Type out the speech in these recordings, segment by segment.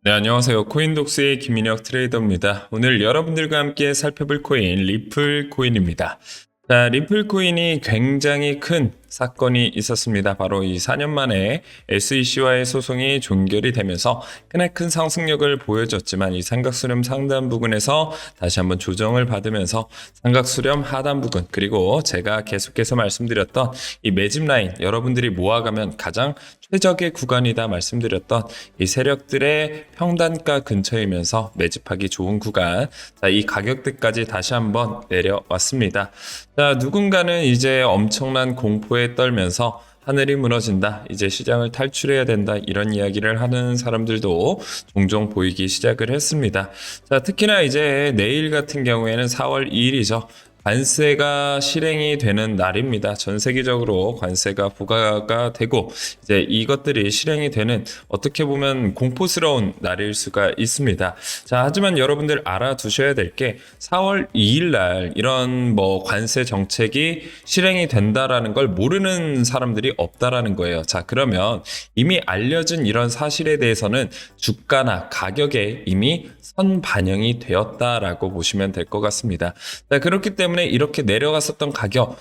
네, 안녕하세요. 코인독스의 김민혁 트레이더입니다. 오늘 여러분들과 함께 살펴볼 코인, 리플 코인입니다. 자, 리플 코인이 굉장히 큰 사건이 있었습니다. 바로 이 4년 만에 SEC와의 소송이 종결이 되면서 크나큰 상승력을 보여줬지만 이 삼각수렴 상단 부근에서 다시 한번 조정을 받으면서 삼각수렴 하단 부근, 그리고 제가 계속해서 말씀드렸던 이 매집 라인, 여러분들이 모아가면 가장 최적의 구간이다 말씀드렸던 이 세력들의 평단가 근처이면서 매집하기 좋은 구간, 자, 이 가격대까지 다시 한번 내려왔습니다. 자, 누군가는 이제 엄청난 공포에 떨면서 하늘이 무너진다, 이제 시장을 탈출해야 된다, 이런 이야기를 하는 사람들도 종종 보이기 시작을 했습니다. 자, 특히나 이제 내일 같은 경우에는 4월 2일이죠. 관세가 실행이 되는 날입니다. 전 세계적으로 관세가 부과가 되고 이제 이것들이 실행이 되는, 어떻게 보면 공포스러운 날일 수가 있습니다. 자, 하지만 여러분들 알아두셔야 될 게 4월 2일 날 이런 관세 정책이 실행이 된다라는 걸 모르는 사람들이 없다라는 거예요. 자, 그러면 이미 알려진 이런 사실에 대해서는 주가나 가격에 이미 선반영이 되었다라고 보시면 될 것 같습니다. 자, 그렇기 때문에 이렇게 내려갔었던 가격,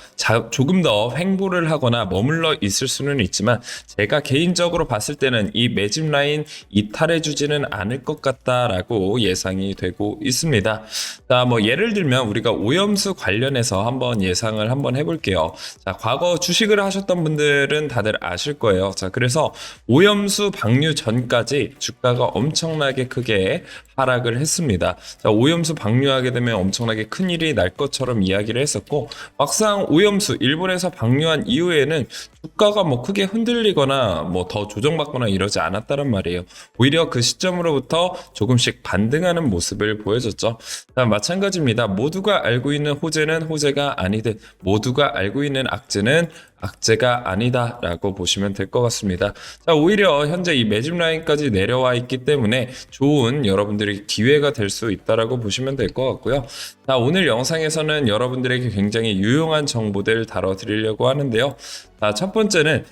조금 더 횡보를 하거나 머물러 있을 수는 있지만 제가 개인적으로 봤을 때는 이 매집 라인 이탈해 주지는 않을 것 같다라고 예상이 되고 있습니다. 자, 예를 들면 우리가 오염수 관련해서 한번 예상을 한번 해볼게요. 자, 과거 주식을 하셨던 분들은 다들 아실 거예요. 자, 그래서 오염수 방류 전까지 주가가 엄청나게 크게 하락을 했습니다. 자, 오염수 방류하게 되면 엄청나게 큰 일이 날 것처럼 이야기를 했었고, 막상 오염수 일본에서 방류한 이후에는 주가가 크게 흔들리거나 더 조정받거나 이러지 않았다는 말이에요. 오히려 그 시점으로부터 조금씩 반등하는 모습을 보여줬죠. 자, 마찬가지입니다. 모두가 알고 있는 호재는 호재가 아니듯 모두가 알고 있는 악재는 악재가 아니다 라고 보시면 될 것 같습니다. 자, 오히려 현재 이 매집 라인까지 내려와 있기 때문에 좋은 여러분들의 기회가 될 수 있다라고 보시면 될 것 같고요. 자, 오늘 영상에서는 여러분들에게 굉장히 유용한 정보들을 다뤄드리려고 하는데요. 자, 첫 번째는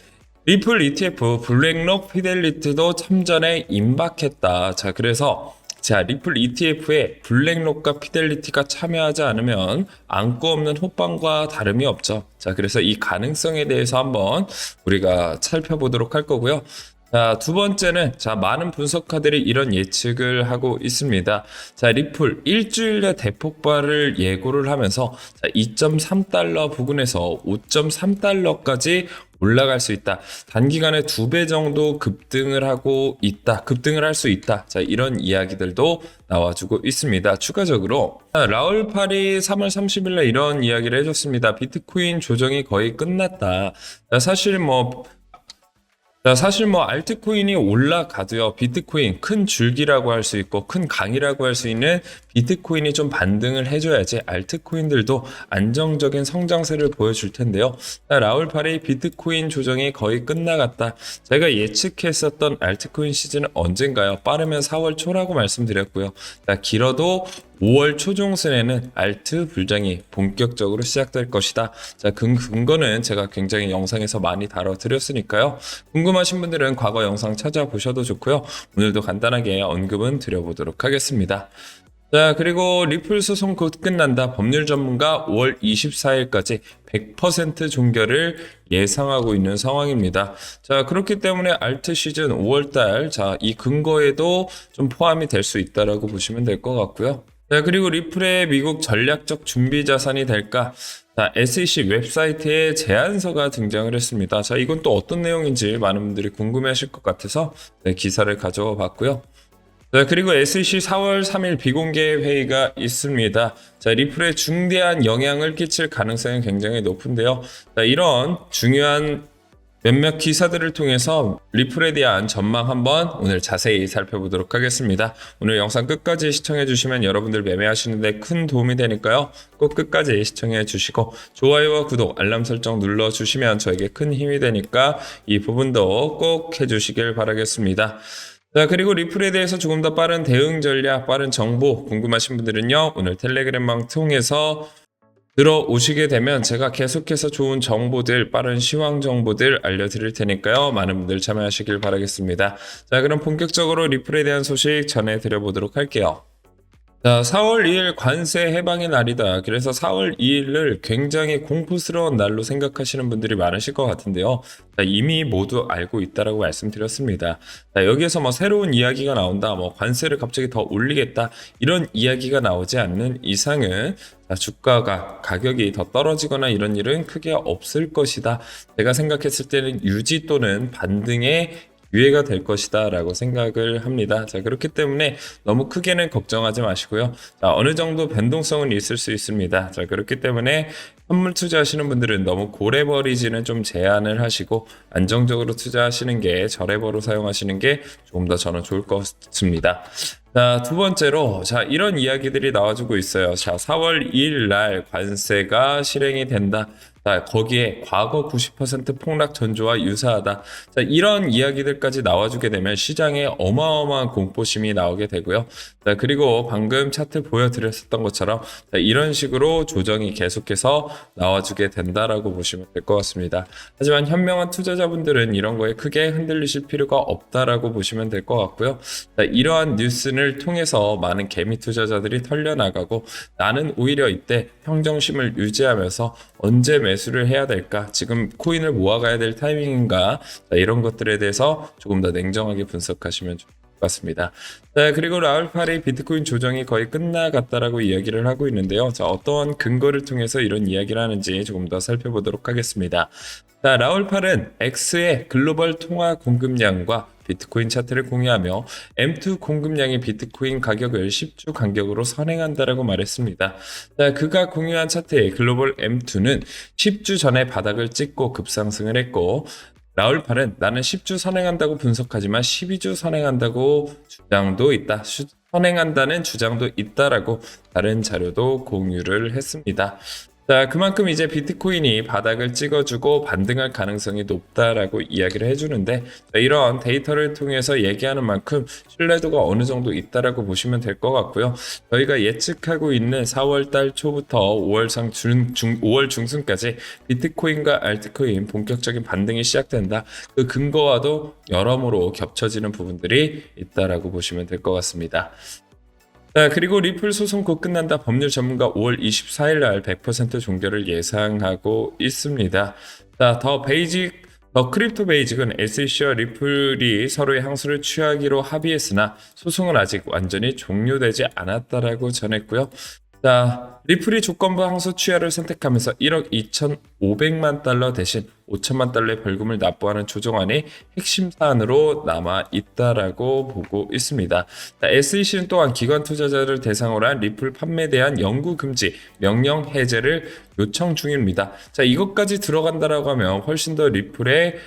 리플 ETF 블랙록 피델리티도 참전에 임박했다. 자, 그래서 리플 ETF에 블랙록과 피델리티가 참여하지 않으면 안고 없는 호빵과 다름이 없죠. 자, 그래서 이 가능성에 대해서 한번 우리가 살펴보도록 할 거고요. 자, 두 번째는 많은 분석가들이 이런 예측을 하고 있습니다. 자, 리플 일주일에 대폭발을 예고를 하면서 2.3달러 부근에서 5.3달러까지 올라갈 수 있다. 단기간에 2배 정도 급등을 할 수 있다. 자, 이런 이야기들도 나와주고 있습니다. 추가적으로 라울 팔이 3월 30일에 이런 이야기를 해줬습니다. 비트코인 조정이 거의 끝났다. 자, 사실 알트코인이 올라가도요, 비트코인 큰 줄기라고 할 수 있고 큰 강이라고 할 수 있는 비트코인이 좀 반등을 해줘야지 알트코인들도 안정적인 성장세를 보여줄 텐데요. 라울 팔이 비트코인 조정이 거의 끝나갔다. 제가 예측했었던 알트코인 시즌은 언젠가요? 빠르면 4월 초라고 말씀드렸고요. 길어도 5월 초중순에는 알트 불장이 본격적으로 시작될 것이다. 자, 근거는 제가 굉장히 영상에서 많이 다뤄드렸으니까요. 궁금하신 분들은 과거 영상 찾아보셔도 좋고요. 오늘도 간단하게 언급은 드려보도록 하겠습니다. 자, 그리고 리플 소송 곧 끝난다. 법률 전문가 5월 24일까지 100% 종결을 예상하고 있는 상황입니다. 자, 그렇기 때문에 알트 시즌 5월달, 이 근거에도 좀 포함이 될 수 있다라고 보시면 될 것 같고요. 자, 그리고 리플의 미국 전략적 준비 자산이 될까? 자, SEC 웹사이트에 제안서가 등장을 했습니다. 자, 이건 또 어떤 내용인지 많은 분들이 궁금해 하실 것 같아서 기사를 가져와 봤고요. 자, 그리고 SEC 4월 3일 비공개 회의가 있습니다. 자, 리플에 중대한 영향을 끼칠 가능성이 굉장히 높은데요. 자, 이런 중요한 몇몇 기사들을 통해서 리플에 대한 전망 한번 오늘 자세히 살펴보도록 하겠습니다. 오늘 영상 끝까지 시청해 주시면 여러분들 매매하시는데 큰 도움이 되니까요. 꼭 끝까지 시청해 주시고 좋아요와 구독, 알람 설정 눌러주시면 저에게 큰 힘이 되니까 이 부분도 꼭 해주시길 바라겠습니다. 자, 그리고 리플에 대해서 조금 더 빠른 대응 전략, 빠른 정보 궁금하신 분들은요, 오늘 텔레그램방 통해서 들어오시게 되면 제가 계속해서 좋은 정보들, 빠른 시황 정보들 알려드릴 테니까요. 많은 분들 참여하시길 바라겠습니다. 자, 그럼 본격적으로 리플에 대한 소식 전해드려 보도록 할게요. 자, 4월 2일 관세 해방의 날이다. 그래서 4월 2일을 굉장히 공포스러운 날로 생각하시는 분들이 많으실 것 같은데요. 자, 이미 모두 알고 있다라고 말씀드렸습니다. 자, 여기에서 뭐 새로운 이야기가 나온다, 뭐 관세를 갑자기 더 올리겠다, 이런 이야기가 나오지 않는 이상은 자, 주가가 가격이 더 떨어지거나 이런 일은 크게 없을 것이다. 제가 생각했을 때는 유지 또는 반등의 기회가 될 것이다 라고 생각을 합니다. 자, 그렇기 때문에 너무 크게는 걱정하지 마시고요. 자, 어느 정도 변동성은 있을 수 있습니다. 자, 그렇기 때문에 선물 투자하시는 분들은 너무 고래버리지는 좀 제한을 하시고 안정적으로 투자하시는 게 저래버로 사용하시는 게 조금 더 저는 좋을 것 같습니다. 자, 두 번째로, 자, 이런 이야기들이 나와주고 있어요. 자, 4월 2일 날 관세가 실행이 된다. 자, 거기에 과거 90% 폭락 전조와 유사하다. 자, 이런 이야기들까지 나와주게 되면 시장에 어마어마한 공포심이 나오게 되고요. 자, 그리고 방금 차트 보여드렸었던 것처럼 자, 이런 식으로 조정이 계속해서 나와주게 된다라고 보시면 될 것 같습니다. 하지만 현명한 투자자분들은 이런 거에 크게 흔들리실 필요가 없다라고 보시면 될 것 같고요. 자, 이러한 뉴스를 통해서 많은 개미 투자자들이 털려나가고 나는 오히려 이때 평정심을 유지하면서 언제 매수를 해야 될까? 지금 코인을 모아가야 될 타이밍인가? 자, 이런 것들에 대해서 조금 더 냉정하게 분석하시면 좋을 것 같습니다. 자, 그리고 라울팔이 비트코인 조정이 거의 끝나갔다라고 이야기를 하고 있는데요. 자, 어떠한 근거를 통해서 이런 이야기를 하는지 조금 더 살펴보도록 하겠습니다. 자, 라울팔은 X의 글로벌 통화 공급량과 비트코인 차트를 공유하며 M2 공급량의 비트코인 가격을 10주 간격으로 선행한다라고 말했습니다. 자, 그가 공유한 차트의 글로벌 M2는 10주 전에 바닥을 찍고 급상승을 했고 라울팔은 나는 10주 선행한다고 분석하지만 12주 선행한다고 주장도 있다. 선행한다는 주장도 있다라고 다른 자료도 공유를 했습니다. 자, 그만큼 이제 비트코인이 바닥을 찍어주고 반등할 가능성이 높다라고 이야기를 해주는데 자, 이런 데이터를 통해서 얘기하는 만큼 신뢰도가 어느 정도 있다라고 보시면 될 것 같고요. 저희가 예측하고 있는 4월달 초부터 5월 중순까지 비트코인과 알트코인 본격적인 반등이 시작된다. 그 근거와도 여러모로 겹쳐지는 부분들이 있다라고 보시면 될 것 같습니다. 자, 그리고 리플 소송 곧 끝난다. 법률 전문가 5월 24일 날 100% 종결을 예상하고 있습니다. 자, 더 크립토 베이직은 SEC와 리플이 서로의 항소를 취하기로 합의했으나 소송은 아직 완전히 종료되지 않았다라고 전했고요. 자, 리플이 조건부 항소 취하를 선택하면서 1억 2,500만 달러 대신 5천만 달러의 벌금을 납부하는 조정안이 핵심 사안으로 남아 있다라고 보고 있습니다. 자, SEC는 또한 기관 투자자를 대상으로 한 리플 판매에 대한 영구 금지 명령 해제를 요청 중입니다. 자, 이것까지 들어간다라고 하면 훨씬 더 리플의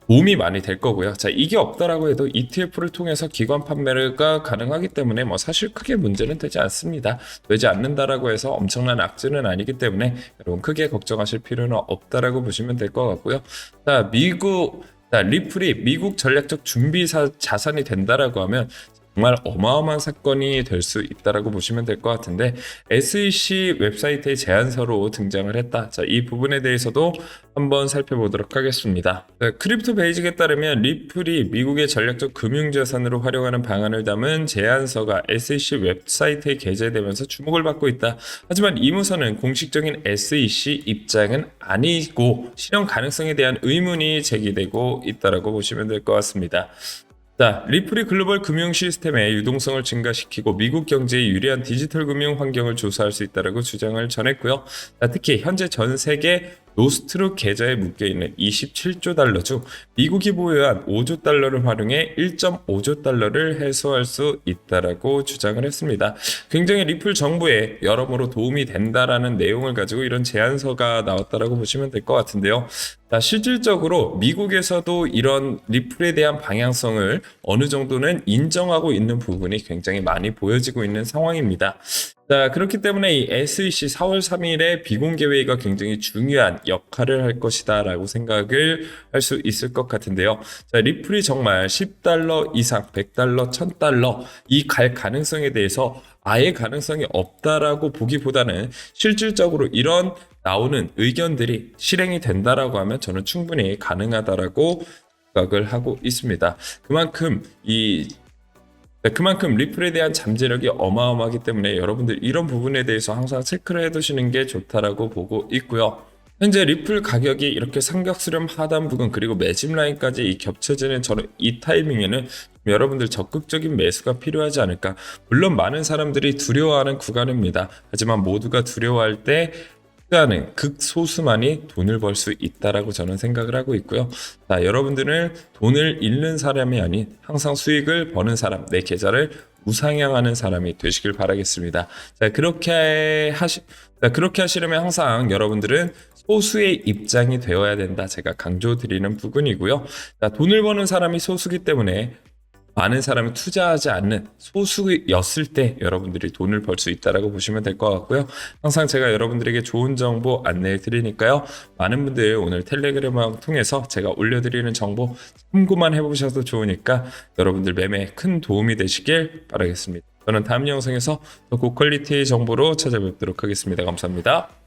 도움이 많이 될 거고요. 자, 이게 없다라고 해도 ETF를 통해서 기관 판매가 가능하기 때문에 뭐 사실 크게 문제는 되지 않습니다. 되지 않는다라고 해서 엄청난 악재는 아니기 때문에 여러분 크게 걱정하실 필요는 없다라고 보시면 될 것 같고요. 자, 리플이 미국 전략적 준비 자산이 된다라고 하면 정말 어마어마한 사건이 될 수 있다라고 보시면 될 것 같은데 SEC 웹사이트의 제안서로 등장을 했다. 자, 이 부분에 대해서도 한번 살펴보도록 하겠습니다. 크립토 베이직에 따르면 리플이 미국의 전략적 금융자산으로 활용하는 방안을 담은 제안서가 SEC 웹사이트에 게재되면서 주목을 받고 있다. 하지만 이 문서는 공식적인 SEC 입장은 아니고 실현 가능성에 대한 의문이 제기되고 있다라고 보시면 될 것 같습니다. 자, 리플이 글로벌 금융 시스템의 유동성을 증가시키고 미국 경제에 유리한 디지털 금융 환경을 조사할 수 있다라고 주장을 전했고요. 자, 특히 현재 전 세계 노스트루 계좌에 묶여있는 27조 달러 중 미국이 보유한 5조 달러를 활용해 1.5조 달러를 해소할 수 있다라고 주장을 했습니다. 굉장히 리플 정부에 여러모로 도움이 된다라는 내용을 가지고 이런 제안서가 나왔다라고 보시면 될 것 같은데요. 자, 실질적으로 미국에서도 이런 리플에 대한 방향성을 어느 정도는 인정하고 있는 부분이 굉장히 많이 보여지고 있는 상황입니다. 자, 그렇기 때문에 이 SEC 4월 3일에 비공개 회의가 굉장히 중요한 역할을 할 것이다라고 생각을 할 수 있을 것 같은데요. 자, 리플이 정말 $10 이상, $100, $1000 이 갈 가능성에 대해서 아예 가능성이 없다라고 보기보다는 실질적으로 이런 나오는 의견들이 실행이 된다라고 하면 저는 충분히 가능하다라고 생각을 하고 있습니다. 그만큼 리플에 대한 잠재력이 어마어마하기 때문에 여러분들 이런 부분에 대해서 항상 체크를 해두시는 게 좋다라고 보고 있고요. 현재 리플 가격이 이렇게 삼각수렴 하단 부근 그리고 매집 라인까지 겹쳐지는 저는 이 타이밍에는 여러분들 적극적인 매수가 필요하지 않을까. 물론 많은 사람들이 두려워하는 구간입니다. 하지만 모두가 두려워할 때 투자하는 극소수만이 돈을 벌 수 있다라고 저는 생각을 하고 있고요. 자, 여러분들은 돈을 잃는 사람이 아닌 항상 수익을 버는 사람, 내 계좌를 우상향하는 사람이 되시길 바라겠습니다. 자, 그렇게 하시려면 항상 여러분들은 소수의 입장이 되어야 된다. 제가 강조드리는 부분이고요. 자, 돈을 버는 사람이 소수기 때문에 많은 사람이 투자하지 않는 소수였을 때 여러분들이 돈을 벌 수 있다라고 보시면 될 것 같고요. 항상 제가 여러분들에게 좋은 정보 안내해 드리니까요. 많은 분들 오늘 텔레그램을 통해서 제가 올려드리는 정보 참고만 해보셔도 좋으니까 여러분들 매매에 큰 도움이 되시길 바라겠습니다. 저는 다음 영상에서 더 고퀄리티의 정보로 찾아뵙도록 하겠습니다. 감사합니다.